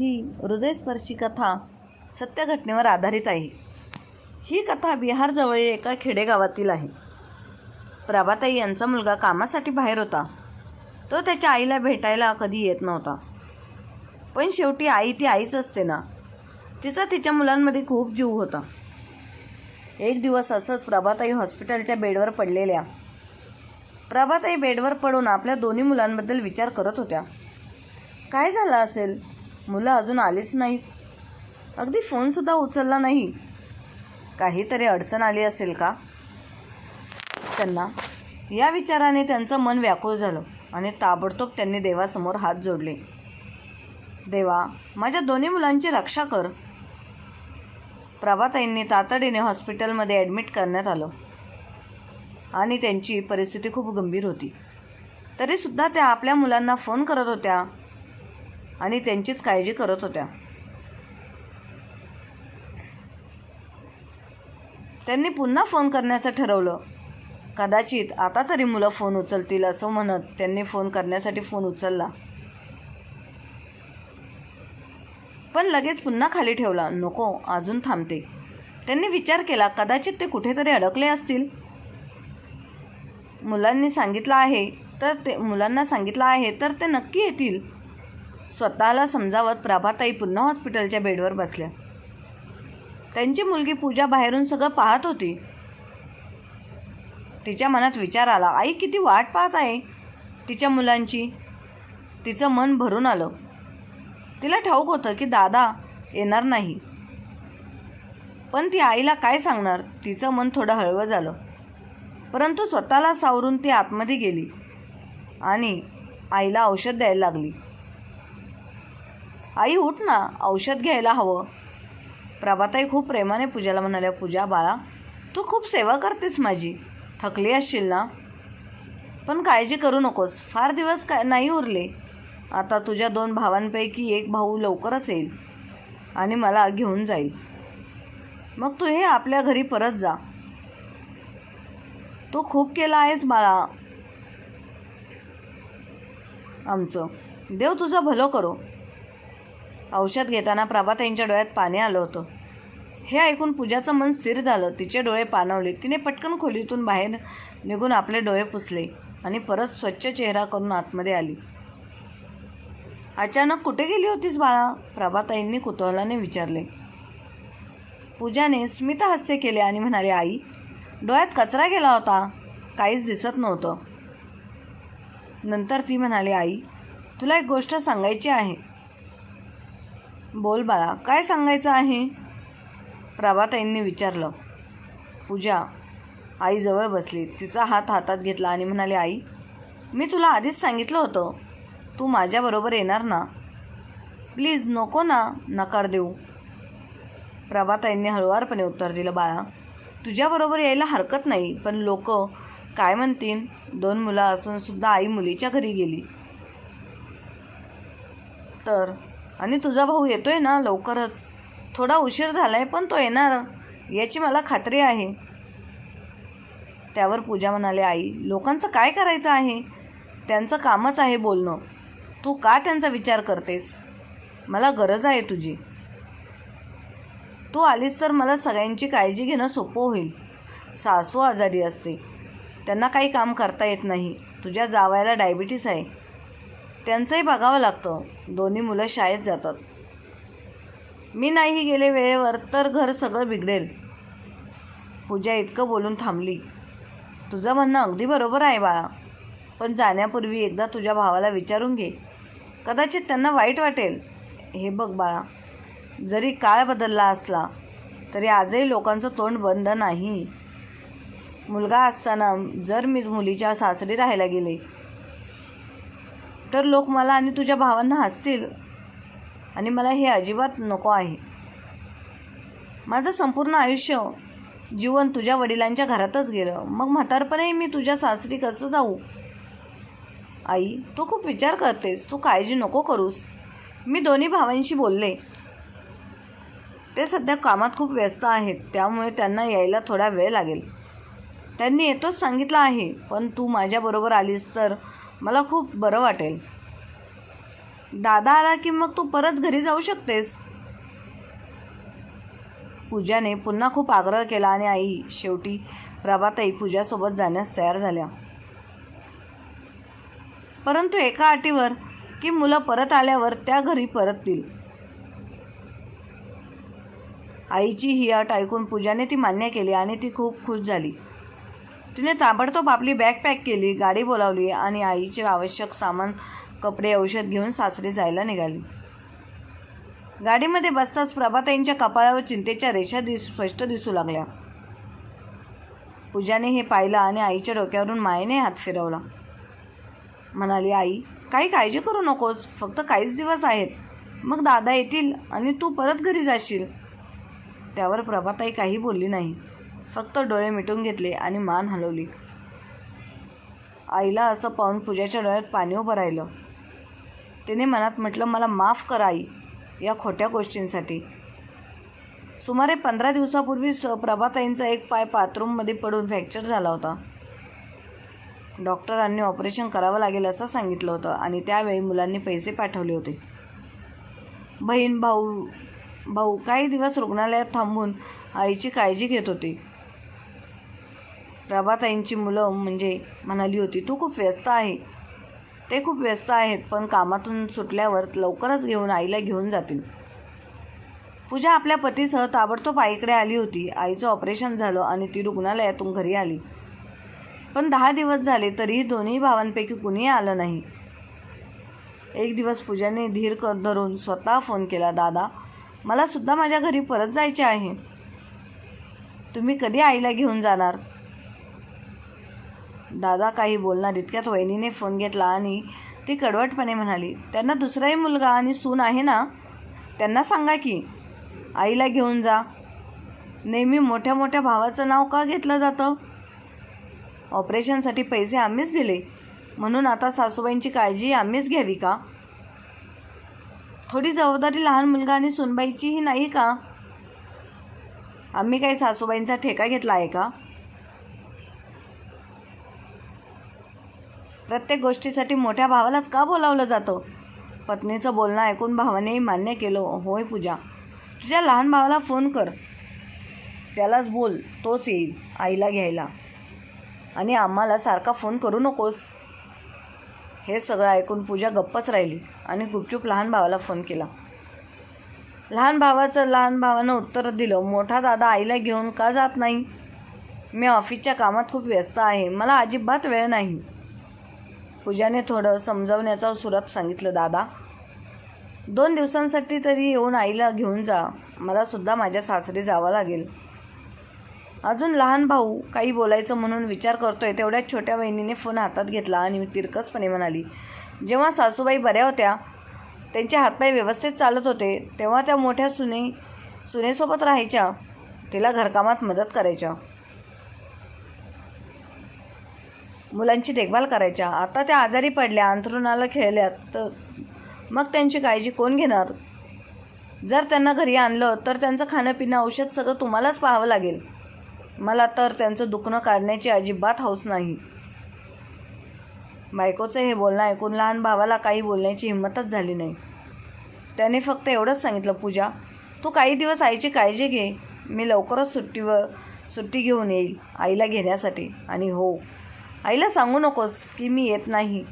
ही हृदयस्पर्शी कथा सत्य घटनेवर आधारित आहे. ही कथा बिहारजवळील एका खेडेगावातील आहे. प्रभाताई यांचा मुलगा कामासाठी बाहेर होता. तो त्याच्या आईला भेटायला कधी येत नव्हता. पण शेवटी आई ती आईच असते ना. तिचा तिच्या मुलांमध्ये खूप जीव होता. एक दिवस असंच प्रभाताई हॉस्पिटलच्या बेडवर पडलेल्या. प्रभाताई बेडवर पडून आपल्या दोन्ही मुलांबद्दल विचार करत होत्या. काय झालं असेल? मुलं अजून आलीच नाहीत. अगदी फोनसुद्धा उचलला नाही. काहीतरी अडचण आली असेल का त्यांना? या विचाराने त्यांचं मन व्याकुळ झालं आणि ताबडतोब त्यांनी देवासमोर हात जोडले. देवा, माझ्या दोन्ही मुलांची रक्षा कर. प्रभाताईंनी तातडीने हॉस्पिटलमध्ये ॲडमिट करण्यात आलं आणि त्यांची परिस्थिती खूप गंभीर होती. तरीसुद्धा त्या आपल्या मुलांना फोन करत होत्या आणि त्यांचीच काळजी करत होत्या. त्यांनी पुन्हा फोन करण्याचं ठरवलं. कदाचित आता तरी मुलं फोन उचलतील असं म्हणत त्यांनी फोन करण्यासाठी फोन उचलला, पण लगेच पुन्हा खाली ठेवला. नको, अजून थांबते. त्यांनी विचार केला, कदाचित ते कुठेतरी अडकले असतील. मुलांना सांगितलं आहे तर ते नक्की येतील. स्वतःला समजावत प्रभाताई पुन्हा हॉस्पिटलच्या बेडवर बसल्या. त्यांची मुलगी पूजा बाहेरून सगळं पाहत होती. तिच्या मनात विचार आला, आई किती वाट पाहत आहे तिच्या मुलांची. तिचं मन भरून आलं. तिला ठाऊक होतं की दादा येणार नाही, पण ती आईला काय सांगणार? तिचं मन थोडं हळवं झालं. परंतु स्वतःला सावरून ती आतमध्ये गेली आणि आईला औषध द्यायला लागली. आई उठ ना, औषध घ्यायला हवं. प्रभाताई खूप प्रेमाने पूजाला म्हणाल्या, पूजा बाळा, तू खूप सेवा करतेस माझी. थकली असशील ना? पण काळजी करू नकोस, फार दिवस नाही उरले. आता तुझ्या 2 भावांपैकी एक भाऊ लवकरच येईल आणि मला घेऊन जाईल. मग तू हे आपल्या घरी परत जा. तू खूप केलं आहेस बाळा आमचं. देव तुझं भलं करो. औषध घेताना प्रभाताईंच्या डोळ्यात पाणी आलं होतं. हे ऐकून पूजाचं मन स्थिर झालं. तिचे डोळे पाणावले. तिने पटकन खोलीतून बाहेर निघून आपले डोळे पुसले आणि परत स्वच्छ चेहरा करून आतमध्ये आली. अचानक कुठे गेली होतीस बाळा? प्रभाताईंनी कुतूहलाने विचारले. पूजाने स्मितहास्य केले आणि म्हणाले, आई, डोळ्यात कचरा गेला होता, काहीच दिसत नव्हतं. नंतर ती म्हणाली, आई, तुला एक गोष्ट सांगायची आहे. बोल बाळा, काय सांगायचं आहे? प्रभाताईंनी विचारलं. पूजा आईजवळ बसली. तिचा हात हातात घेतला आणि म्हणाली, आई, मी तुला आधीच सांगितलं होतं, तू माझ्याबरोबर येणार ना? प्लीज नको ना नकार देऊ. प्रभाताईंनी हळुवारपणे उत्तर दिलं, बाळा, तुझ्याबरोबर यायला हरकत नाही, पण लोक काय म्हणतील? 2 मुलं असूनसुद्धा आई मुलीच्या घरी गेली तर. आणि तुझा भाऊ येतोय ना लवकरच. थोडा उशीर झालाय, पण तो येणार याची मला खात्री आहे. त्यावर पूजा म्हणाले, आई, लोकांचं काय करायचं आहे? त्यांचं कामच आहे बोलणं. तू का त्यांचा विचार करतेस? मला गरज आहे तुझी. तू आलीस तर मला सगळ्यांची काळजी घेणं सोपं होईल. सासू आजारी असते, त्यांना काही काम करता येत नाही. तुझ्या जावयाला डायबिटीस आहे, त्यांचंही बघावं लागतं. 2 मुलं शाळेत जातात. मी नाही गेले वेळेवर तर घर सगळं बिघडेल. पूजा इतकं बोलून थांबली. तुझं म्हणणं अगदी बरोबर आहे बाळा, पण जाण्यापूर्वी एकदा तुझ्या भावाला विचारून घे. कदाचित त्यांना वाईट वाटेल. हे बघ बाळा, जरी काळ बदलला असला तरी आजही लोकांचं तोंड बंद नाही. मुलगा असताना जर मी मुलीच्या सासरी राहायला गेले तर लोक मला आणि तुझ्या भावांना हसतील आणि मला हे अजिबात नको आहे. माझं संपूर्ण जीवन तुझ्या वडिलांच्या घरातच गेलं. मग म्हातारपणी मी तुझ्या सासरी कसं जाऊ? आई, तू खूप विचार करतेस. तू काळजी नको करूस. मी 2 भावांशी बोलले. ते सध्या कामात खूप व्यस्त आहेत, त्यामुळे त्यांना यायला थोडा वेळ लागेल. त्यांनी येतोच सांगितलं आहे, पण तू माझ्याबरोबर आलीस तर मला खूप बरं वाटेल. दादा आला की मग तू परत घरी जाऊ शकतेस. पूजाने पुन्हा खूप आग्रह केला आणि आई शेवटी प्रभाताई पूजासोबत जाण्यास तयार झाल्या. परंतु एका अटीवर की मुलं परत आल्यावर त्या घरी परततील. आईची ही अट ऐकून पूजाने ती मान्य केली आणि ती खूप खुश झाली. तिने ताबडतोब आपली बॅग पॅक केली, गाडी बोलावली आणि आईचे आवश्यक सामान, कपडे, औषध घेऊन सासरी जायला निघाली. गाडीमध्ये बसताच प्रभाताईंच्या कपाळावर चिंतेच्या रेषा स्पष्ट दिसू लागल्या. पूजाने हे पाहिलं आणि आईच्या डोक्यावरून मायेने हात फिरवला. म्हणाली, आई काही काळजी करू नकोस, फक्त काहीच दिवस आहेत, मग दादा येतील आणि तू परत घरी जाशील. त्यावर प्रभाताई काही बोलली नाही, फक्त डोळे मिटून घेतले आणि मान हलवली. आईला असं पाहून पूजाच्या डोळ्यात पाणी उभं राहिलं. तिने मनात म्हटलं, मला माफ कर आई या खोट्या गोष्टींसाठी. सुमारे 15 दिवसापूर्वी प्रभाताईंचा एक पाय बाथरूममध्ये पडून फ्रॅक्चर झाला होता. डॉक्टरांनी ऑपरेशन करावं लागेल असं सांगितलं होतं आणि त्यावेळी मुलांनी पैसे पाठवले होते. बहीण भाऊ काही दिवस रुग्णालयात थांबून आईची काळजी घेत होती. प्रभाताईंची मुलं म्हणाली होती, तू खूप व्यस्त आहे. ते खूप व्यस्त आहेत, पण कामातून सुटल्यावर लवकरच आईला घेऊन जातील. पूजा आपल्या पतीसह ताबडतोब आईकडे आली होती. आईचं ऑपरेशन झालं आणि ती रुग्णालयातून घरी आली. पण 10 दिवस झाले तरीही दोन्ही भावांपैकी कुणीही आलं नाही. एक दिवस पूजाने धीर धरून स्वतः फोन केला, दादा मला सुद्धा माझ्या घरी परत जायचे आहे. तुम्ही कधी आईला घेऊन जाणार? दादा काही बोलणार इतक्यात वहिनीने फोन घेतला आणि ती कडवटपणे म्हणाली, त्यांना दुसराही मुलगा आणि सून आहे ना, त्यांना सांगा की आईला घेऊन जा. नेहमी मोठ्या मोठ्या भावाचं नाव का घेतलं जातं? ऑपरेशनसाठी पैसे आम्हीच दिले, म्हणून आता सासूबाईंची काळजी आम्हीच घ्यावी का? थोडी जबाबदारी लहान मुलगा आणि सूनबाईचीही नाही का? आम्ही काही सासूबाईंचा ठेका घेतला आहे का? प्रत्येक गोष्टीसाठी मोठ्या भावालाच का बोलावलं जातं? पत्नीचं बोलणं ऐकून भावानेही मान्य केलं. होय पूजा, तुझ्या लहान भावाला फोन कर, त्यालाच बोल, तोच येईल आईला घ्यायला, आणि आम्हाला सारखा फोन करू नकोस. हे सगळं ऐकून पूजा गप्पच राहिली आणि गुपचूप लहान भावाला फोन केला. लहान भावानं उत्तर दिलं, मोठा दादा आईला घेऊन का जात नाही? मी ऑफिसच्या कामात खूप व्यस्त आहे, मला अजिबात वेळ नाही. पूजाने थोडं समजावण्याचा सुरात सांगितलं, दादा 2 दिवसांसाठी तरी येऊन आईला घेऊन जा, मला सुद्धा माझ्या सासरी जावं लागेल. अजून लहान भाऊ काही बोलायचं म्हणून विचार करतोय तेवढ्याच छोट्या वहिनीने फोन हातात घेतला आणि तिरकसपणे म्हणाली, जेव्हा सासूबाई बऱ्या होत्या, त्यांचे हातपाय व्यवस्थित चालत होते, तेव्हा त्या मोठ्या सुनेसोबत राहायच्या, तिला घरकामात मदत करायच्या, मुलांची देखभाल करायच्या. आता त्या आजारी पडल्या, अंथरुणाला खेळल्यात, तर मग त्यांची काळजी कोण घेणार? जर त्यांना घरी आणलं तर त्यांचं खाणं पिणं, औषध सगळं तुम्हालाच पाहावं लागेल. मला तर त्यांचं दुखणं काढण्याची अजिबात हौस नाही. बायकोचं हे बोलणं ऐकून लहान भावाला काही बोलण्याची हिंमतच झाली नाही. त्याने फक्त एवढंच सांगितलं, पूजा तू काही दिवस आईची काळजी घे, मी लवकरच सुट्टी घेऊन येईल आईला घेण्यासाठी. आणि हो, आईला सांगू नकोस की मी येत नाही,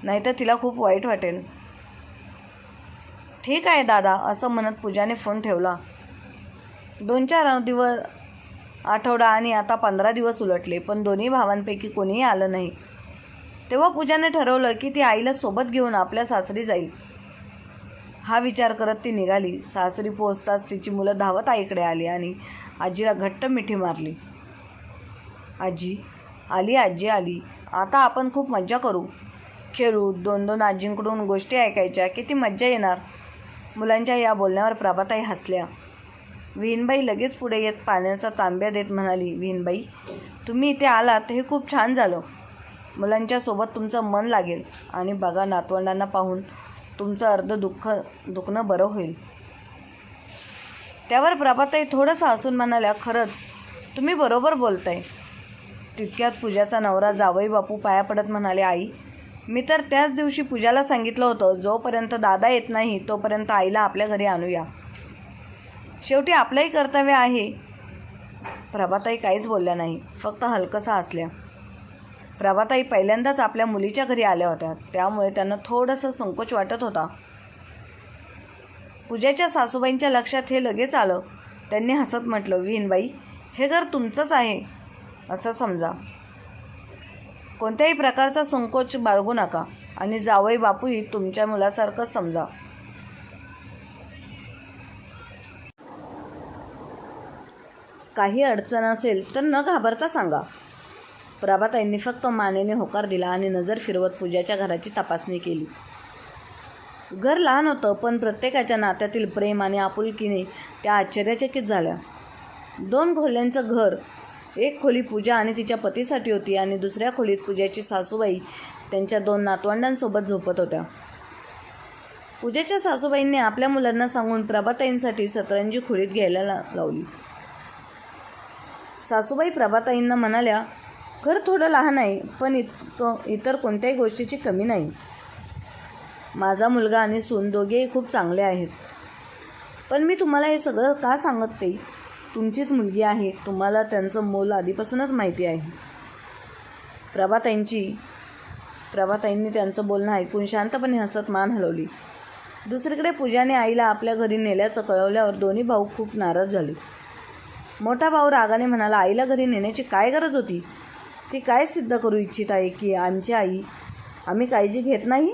नाहीतर तिला खूप वाईट वाटेल. ठीक आहे दादा, असं म्हणत पूजाने फोन ठेवला. 2-4 दिवस, आठवडा आणि आता 15 दिवस उलटले, पण दोन्ही भावांपैकी कोणीही आलं नाही. तेव्हा पूजाने ठरवलं की ती आईला सोबत घेऊन आपल्या सासरी जाईल. हा विचार करत ती निघाली. सासरी पोहोचताच तिची मुलं धावत आईकडे आली आणि आजीला घट्ट मिठी मारली. आजी आली, आता आपण खूप मज्जा करू, खेळू, 2-2 आजींकडून गोष्टी ऐकायच्या, किती मज्जा येणार. मुलांच्या या बोलण्यावर प्रभाताई हसल्या. विहीनबाई लगेच पुढे येत पाण्याचा तांब्या देत म्हणाली, विहीनबाई तुम्ही इथे आलात हे खूप छान झालं. मुलांच्या सोबत तुमचं मन लागेल आणि बघा, नातवंडांना पाहून तुमचं अर्ध दुखणं बरं होईल. त्यावर प्रभाताई थोडंसं हसून म्हणाल्या, खरंच तुम्ही बरोबर बोलताय. तितक्यात पूजाचा नवरा जावई बापू पाया पडत म्हणाले, आई मी तर त्याच दिवशी पूजाला सांगितलं होतं, जोपर्यंत दादा येत नाही तोपर्यंत आईला आपल्या घरी आणूया. शेवटी आपलंही कर्तव्य आहे. प्रभाताई काहीच बोलल्या नाही, फक्त हलकसा हसल्या. प्रभाताई पहिल्यांदाच आपल्या मुलीच्या घरी आल्या होत्या, त्यामुळे त्यांना थोडंसं संकोच वाटत होता. पूजाच्या सासूबाईंच्या लक्षात हे लगेच आलं. त्यांनी हसत म्हटलं, विहीनबाई, हे घर तुमचंच आहे असं समजा. कोणत्याही प्रकारचा संकोच बाळगू नका आणि जावई बापूही तुमच्या मुलासारखंच समजा. काही अडचण असेल तर न घाबरता सांगा. प्रभाताईंनी फक्त मानेने होकार दिला आणि नजर फिरवत पूजाच्या घराची तपासणी केली. घर लहान होतं, पण प्रत्येकाच्या नात्यातील प्रेम आणि आपुलकीने त्या आश्चर्यचकित झाल्या. 2 खोल्यांचं घर. एक खोली पूजा आणि तिच्या पतीसाठी होती आणि दुसऱ्या खोलीत पूजाची सासूबाई त्यांच्या 2 नातवंडांसोबत झोपत होत्या. पूजाच्या सासूबाईंनी आपल्या मुलांना सांगून प्रभाताईंसाठी सतरंजी खोलीत घ्यायला लावली. सासूबाई प्रभाताईंना म्हणाल्या, घर थोडं लहान आहे, पण इतर कोणत्याही गोष्टीची कमी नाही. माझा मुलगा आणि सून दोघेही खूप चांगले आहेत. पण मी तुम्हाला हे सगळं का सांगते? तुमचीच मुलगी आहे, तुम्हाला त्यांचं मोल आधीपासूनच माहिती आहे. प्रभाताईंनी त्यांचं बोलणं ऐकून शांतपणे हसत मान हलवली. दुसरीकडे पूजाने आईला आपल्या घरी नेल्याचं कळवल्यावर दोन्ही भाऊ खूप नाराज झाले. मोठा भाऊ रागाने म्हणाला, आईला घरी नेण्याची काय गरज होती? ती काय सिद्ध करू इच्छित आहे की आमची आई आम्ही काळजी घेत नाही?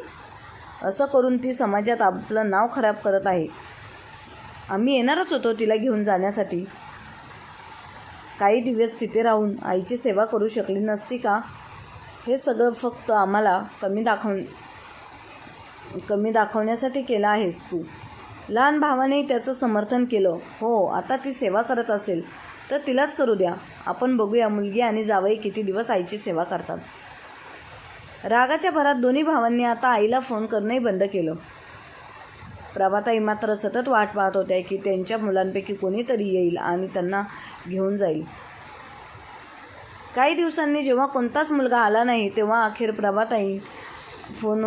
असं करून ती समाजात आपलं नाव खराब करत आहे. आम्ही येणारच होतो तिला घेऊन जाण्यासाठी. काही दिवस तिथे राहून आईची सेवा करू शकली नसती का? हे सगळं फक्त आम्हाला कमी दाखवण्यासाठी केलं आहेस तू. लहान भावाने त्याचं समर्थन केलं. हो, आता ती सेवा करत असेल तर तिलाच करू द्या. आपण बघूया मुलगी आणि जावई किती दिवस आईची सेवा करतात. रागाच्या भरात दोन्ही भावांनी आता आईला फोन करणंही बंद केलं. प्रभाताई मात्र सतत वाट पाहत होत्या की त्यांच्या मुलांपैकी कोणीतरी येईल आणि त्यांना घेऊन जाईल. काही दिवसांनी जेव्हा कोणताच मुलगा आला नाही, तेव्हा अखेर प्रभाताई फोन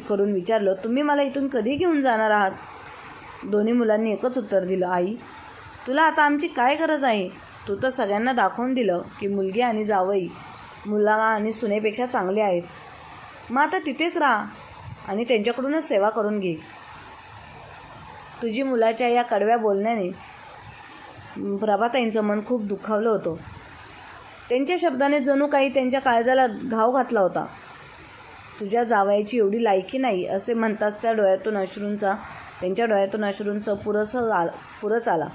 करून विचारलं, तुम्ही मला इथून कधी घेऊन जाणार आहात? दोन्ही मुलांनी एकच उत्तर दिलं, आई, तुला आता आमची काय गरज आहे? तू तर सगळ्यांना दाखवून दिलं की मुलगी आणि जावई मुलगा आणि सुनेपेक्षा चांगले आहेत. मग आता तिथेच राहा आणि त्यांच्याकडूनच सेवा करून घे. तुझी मुलाच्या या कडव्या बोलण्याने प्रभाताईंचं मन खूप दुखावलं होतं. त्यांच्या शब्दाने जणू काही त्यांच्या काळजाला घाव घातला होता. तुझ्या जावयाची एवढी लायकी नाही असे म्हणताच त्यांच्या डोळ्यातून अश्रूंचं पुरच आला.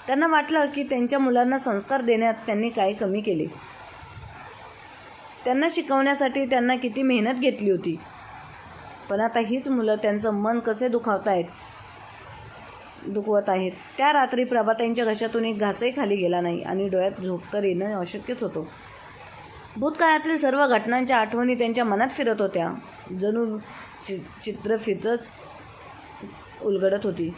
त्यांना वाटलं की त्यांच्या मुलांना संस्कार देण्यात त्यांनी काय कमी केले. त्यांना शिकवण्यासाठी त्यांना किती मेहनत घेतली होती. पण आता हीच मुलं त्यांचं मन कसे दुखवत आहेत. त्या रात्री प्रभाताईंच्या घशातून एक घासही खाली गेला नाही आणि डोळ्यात झोप तर येणं अशक्यच होतं. भूतकाळातील सर्व घटनांच्या आठवणी त्यांच्या मनात फिरत होत्या. जणू चित्रफितच उलगडत होती.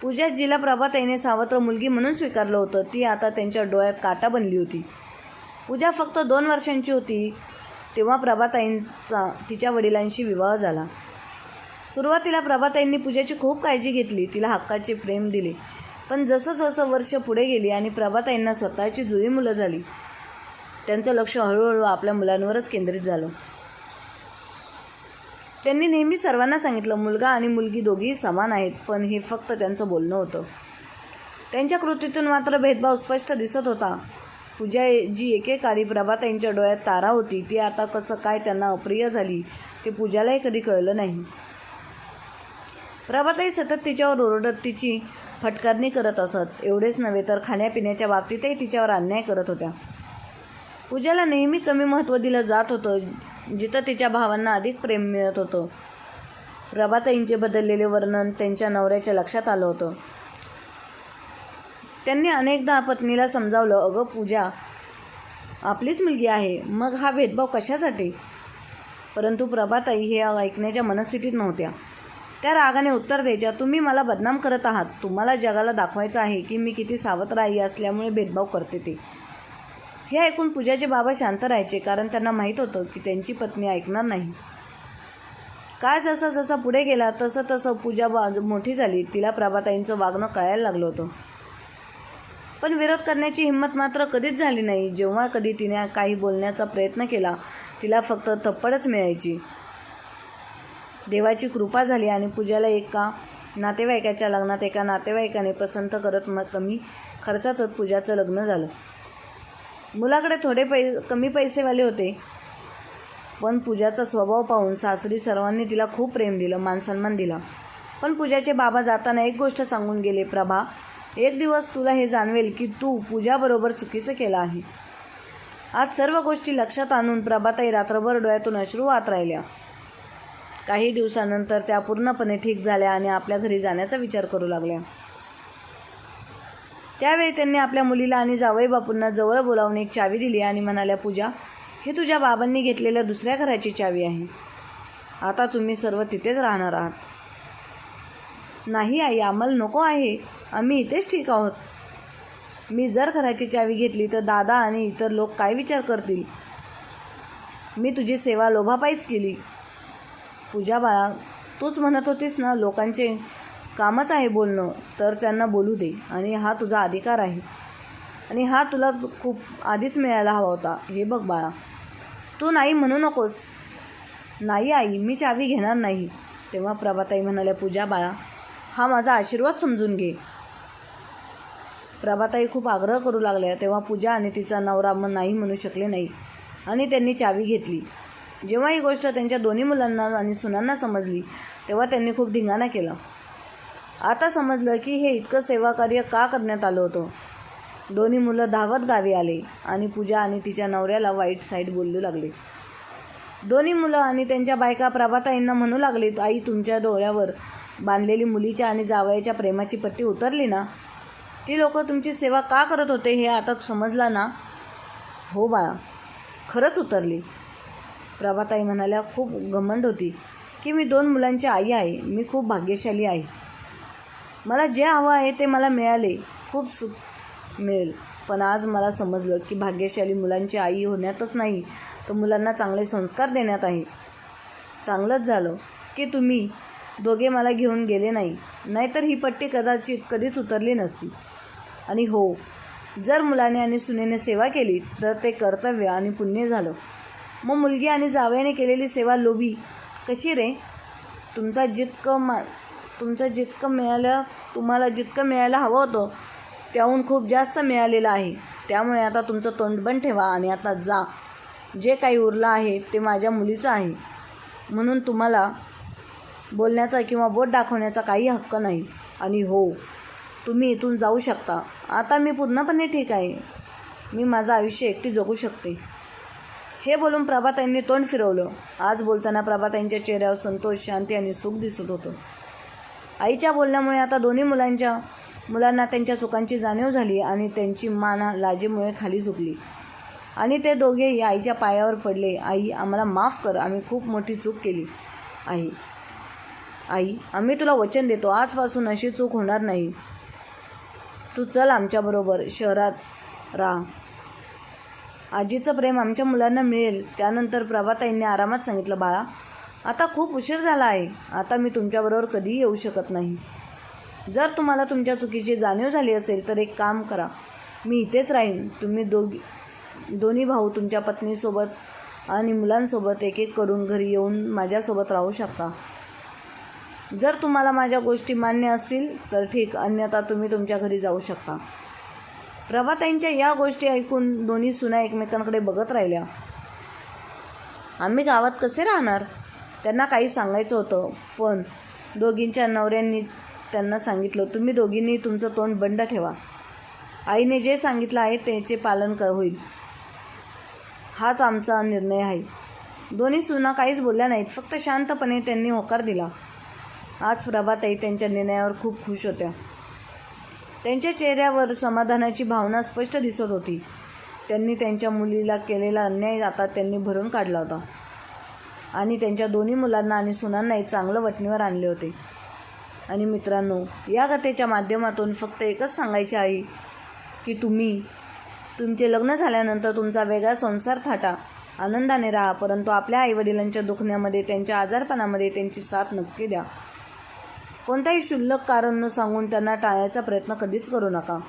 पूजा, जिला प्रभाताईने सावत्र मुलगी म्हणून स्वीकारलं होतं, ती आता त्यांच्या डोळ्यात काटा बनली होती. पूजा फक्त 2 वर्षांची होती तेव्हा प्रभाताईंचा तिच्या वडिलांशी विवाह झाला. सुरुवातीला प्रभाताईंनी पूजाची खूप काळजी घेतली, तिला हक्काचे प्रेम दिले. पण जसं वर्ष पुढे गेली आणि प्रभाताईंना स्वतःची जुळी मुलं झाली, त्यांचं लक्ष हळूहळू आपल्या मुलांवरच केंद्रित झालं. त्यांनी नेहमी सर्वांना सांगितलं, मुलगा आणि मुलगी दोघीही समान आहेत. पण हे फक्त त्यांचं बोलणं होतं. त्यांच्या कृतीतून मात्र भेदभाव स्पष्ट दिसत होता. पूजा जी एकेकाळी प्रभाताईंच्या डोळ्यात तारा होती, ती आता कसं काय त्यांना अप्रिय झाली ते पूजालाही कधी कळलं नाही. प्रभाताई सतत तिच्यावर ओरडत तिची फटकारणी करत असत. एवढेच नव्हे तर खाण्यापिण्याच्या बाबतीतही तिच्यावर अन्याय करत होत्या. पूजाला नेहमी कमी महत्त्व दिलं जात होतं, जिथं तिच्या भावांना अधिक प्रेम मिळत होतं. प्रभाताईंचे बदललेले वर्णन त्यांच्या नवऱ्याच्या लक्षात आलं होतं. त्यांनी अनेकदा पत्नीला समजावलं, अगं पूजा, आपलीच मुलगी आहे, मग हा भेदभाव कशासाठी? परंतु प्रभाताई हे ऐकण्याच्या मनस्थितीत नव्हत्या. त्या रागाने उत्तर द्यायच्या, तुम्ही मला बदनाम करत आहात. तुम्हाला जगाला दाखवायचं आहे की मी किती सावत्र आई असल्यामुळे भेदभाव करते ते. हे ऐकून पूजाचे बाबा शांत राहायचे, कारण त्यांना माहीत होतं की त्यांची पत्नी ऐकणार नाही. काय जसा जसा पुढे गेला तसं तसं पूजा मोठी झाली. तिला प्रभाताईंचं वागणं कळायला लागलं होतं. पण विरोध करण्याची हिंमत मात्र कधीच झाली नाही. जेव्हा कधी तिने काही बोलण्याचा प्रयत्न केला, तिला फक्त थप्पडच मिळायची. देवाची कृपा झाली आणि पूजाला एका नातेवाईकाच्या लग्नात एका नातेवाईकाने पसंत करत कमी खर्चात पूजाचं लग्न झालं. मुलाकडे थोडे कमी पैसेवाले होते, पण पूजाचा स्वभाव पाहून सासरी सर्वांनी तिला खूप प्रेम दिलं, मानसन्मान दिला. पण पूजाचे बाबा जाताना एक गोष्ट सांगून गेले, प्रभा, एक दिवस तुला हे जाणवेल की तू पूजाबरोबर चुकीचं केलं आहे. आज सर्व गोष्टी लक्षात आणून प्रभाताई रात्रभर डोळ्यातून अश्रू वाहत राहिल्या. काही दिवसानंतर त्या पूर्णपणे ठीक झाल्या आणि आपल्या घरी जाण्याचा विचार करू लागल्या. त्यावेळी त्यांनी आपल्या मुलीला आणि जावई बापूंना जवळ बोलावून एक चावी दिली आणि म्हणाल्या, पूजा, हे तुझ्या बाबांनी घेतलेल्या दुसऱ्या घराची चावी आहे. आता तुम्ही सर्व तिथेच राहणार आहात. नाही आई, आम्हाला नको आहे. आम्ही इथेच ठीक आहोत. मी जर घराची चावी घेतली तर दादा आणि इतर लोक काय विचार करतील? मी तुझी सेवा लोभापायीच केली. पूजा बाळा, तूच म्हणत होतीस ना, लोकांचे कामच आहे बोलणं, तर त्यांना बोलू दे आणि हा तुझा अधिकार आहे आणि हा तुला खूप आधीच मिळायला हवा होता. हे बघ बाळा, तू नाही म्हणू नकोस. नाही आई, मी चावी घेणार नाही. तेव्हा प्रभाताई म्हणाल्या, पूजा बाळा, हा माझा आशीर्वाद समजून घे. प्रभाताई खूप आग्रह करू लागल्या. तेव्हा पूजा आणि तिचा नवरा नाही म्हणू शकले नाही आणि त्यांनी चावी घेतली. जेव्हा ही गोष्ट त्यांच्या दोन्ही मुलांना आणि सुनांना समजली, तेव्हा त्यांनी खूप धिंगाणा केला. आता समजलं की हे इतकं सेवाकार्य का करण्यात आलं होतं. दोन्ही मुलं धावत गावी आले आणि पूजा आणि तिच्या नवऱ्याला वाईट साईड बोलू लागले. दोन्ही मुलं आणि त्यांच्या बायका प्रभाताईंना म्हणू लागले, आई, तुमच्या डोळ्यावर बांधलेली मुलीच्या आणि जावयाच्या प्रेमाची पट्टी उतरली ना? ती लोक तुमची सेवा का करत होते हे आता समजलं ना? हो बाळा, खरंच उतरली. प्रभाताई म्हणाल्या, खूप घमंड होती की मी 2 मुलांची आई आहे. मी खूप भाग्यशाली आहे. मला जे हवं आहे ते मला मिळाले, खूप सुख मिळेल. पण आज मला समजलं की भाग्यशाली मुलांची आई होण्यातच नाही, तर मुलांना चांगले संस्कार देण्यात आहे. चांगलंच झालं की तुम्ही दोघे मला घेऊन गेले नाही, नाहीतर ही पट्टी कदाचित कधीच उतरली नसती. आणि हो, जर मुलाने आणि सुनेने सेवा केली तर ते कर्तव्य आणि पुण्य झालं. मग मुलगी आणि जावयाने केलेली सेवा लोभी कशी रे? तुम्हाला जितकं मिळायला हवं होतं त्याहून खूप जास्त मिळालेलं आहे. त्यामुळे आता तुमचं तोंड बंद ठेवा आणि आता जा. जे काही उरलं आहे ते माझ्या मुलीचं आहे, म्हणून तुम्हाला बोलण्याचा किंवा बोट दाखवण्याचा काही हक्क नाही. आणि हो, तुम्ही इथून जाऊ शकता. आता मी पूर्णपणे ठीक आहे. मी माझं आयुष्य एकटी जगू शकते. हे बोलून प्रभाताईंनी तोंड फिरवलं. आज बोलताना प्रभाताईंच्या चेहऱ्यावर संतोष, शांती आणि सुख दिसत होतं. आईच्या बोलण्यामुळे आता दोन्ही मुलांना त्यांच्या चुकांची जाणीव झाली आणि त्यांची मान लाजेमुळे खाली झुकली आणि ते दोघेही आईच्या पायावर पडले. आई, आम्हाला माफ कर. आम्ही खूप मोठी चूक केली आहे. आई, आम्ही तुला वचन देतो, आजपासून अशी चूक होणार नाही. तू चल आमच्याबरोबर शहरात राहा. आजीचं प्रेम आमच्या मुलांना मिळेल. त्यानंतर प्रभाताईंनी आरामात सांगितलं, बाळा, आता खूप उशीर झाला आहे. आता मी तुमच्याबरोबर कधीही येऊ शकत नाही. जर तुम्हाला तुमच्या चुकीची जाणीव झाली असेल तर एक काम करा, मी इथेच राहीन. तुम्ही दोन्ही भाऊ तुमच्या पत्नीसोबत आणि मुलांसोबत एक एक करून घरी येऊन माझ्यासोबत राहू शकता. जर तुम्हाला माझ्या गोष्टी मान्य असतील तर ठीक, अन्यथा तुम्ही तुमच्या घरी जाऊ शकता. प्रभाताईंच्या या गोष्टी ऐकून दोन्ही सुना एकमेकांकडे बघत राहिल्या. आम्ही गावात कसे राहणार? त्यांना काही सांगायचं होतं, पण दोघींच्या नवऱ्यांनी त्यांना सांगितलं, तुम्ही दोघींनी तुमचं तोंड बंद ठेवा. आईने जे सांगितलं आहे त्याचे पालन होईल. हाच आमचा निर्णय आहे. दोन्ही सुना काहीच बोलल्या नाहीत, फक्त शांतपणे त्यांनी होकार दिला. आज प्रभाताई त्यांच्या निर्णयावर खूप खुश होत्या. त्यांच्या चेहऱ्यावर समाधानाची भावना स्पष्ट दिसत होती. त्यांनी त्यांच्या मुलीला केलेला अन्याय आता त्यांनी भरून काढला होता आणि त्यांच्या दोन्ही मुलांना आणि सुनांनाही चांगलं वठणीवर आणले होते. आणि मित्रांनो, या कथेच्या माध्यमातून फक्त एकच सांगायचे आहे की तुम्ही तुमचे लग्न झाल्यानंतर तुमचा वेगळा संसार थाटा, आनंदाने राहा, परंतु आपल्या आईवडिलांच्या दुखण्यामध्ये, त्यांच्या आजारपणामध्ये त्यांची साथ नक्की द्या. कोणताही क्षुल्लक कारण न सांगून त्यांना टाळायचा प्रयत्न कधीच करू नका.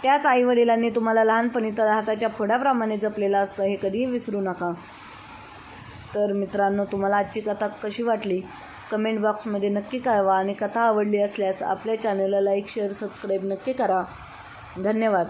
त्याच आईवडिलांनी तुम्हाला लहानपणी तर हाताच्या फोडाप्रमाणे जपलेलं असतं, हे कधीही विसरू नका. तर मित्रांनो, तुम्हाला आजची कथा कशी वाटली कमेंट बॉक्समध्ये नक्की कळवा आणि कथा आवडली असल्यास आपल्या चॅनलला लाईक, शेअर, सबस्क्राईब नक्की करा. धन्यवाद.